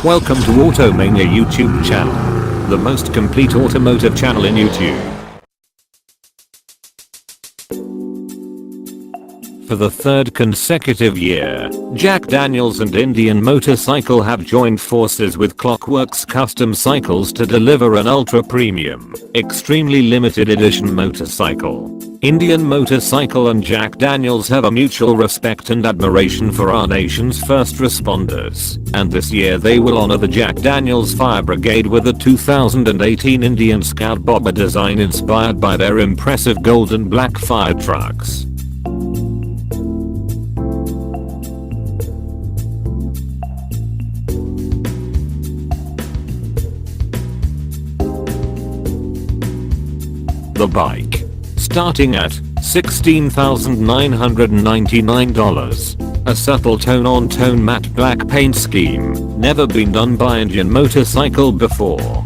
Welcome to Automania YouTube channel, the most complete automotive channel in YouTube. For the third consecutive year, Jack Daniel's and Indian Motorcycle have joined forces with Clockworks Custom Cycles to deliver an ultra-premium, extremely limited edition motorcycle. Indian Motorcycle and Jack Daniel's have a mutual respect and admiration for our nation's first responders, and this year they will honor the Jack Daniel's Fire Brigade with a 2018 Indian Scout Bomber design inspired by their impressive gold and black fire trucks. The bike, starting at $16,999, a subtle tone-on-tone matte black paint scheme, never been done by Indian Motorcycle before.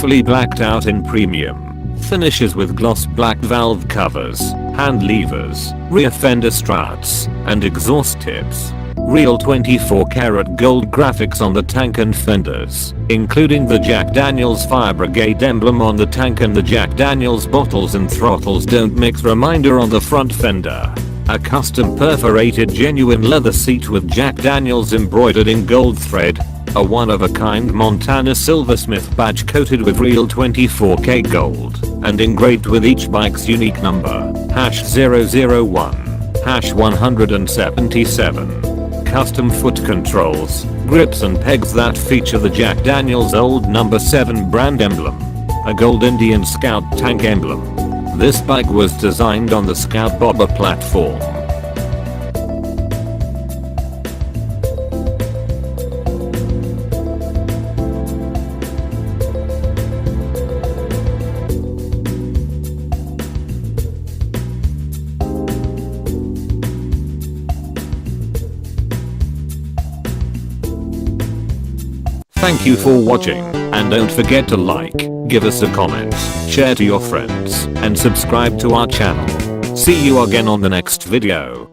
Fully blacked out in premium finishes with gloss black valve covers, hand levers, rear fender struts, and exhaust tips. Real 24 karat gold graphics on the tank and fenders, including the Jack Daniel's Fire Brigade emblem on the tank and the Jack Daniel's bottles and Throttles Don't mix reminder on the front fender. A custom perforated genuine leather seat with Jack Daniel's embroidered in gold thread. A one-of-a-kind Montana Silversmith badge coated with real 24K gold and engraved with each bike's unique number, #001, #177. Custom foot controls, grips and pegs that feature the Jack Daniel's old number 7 brand emblem. A gold Indian Scout tank emblem. This bike was designed on the Scout Bomber platform. Thank you for watching, and don't forget to like, give us a comment, share to your friends, and subscribe to our channel. See you again on the next video.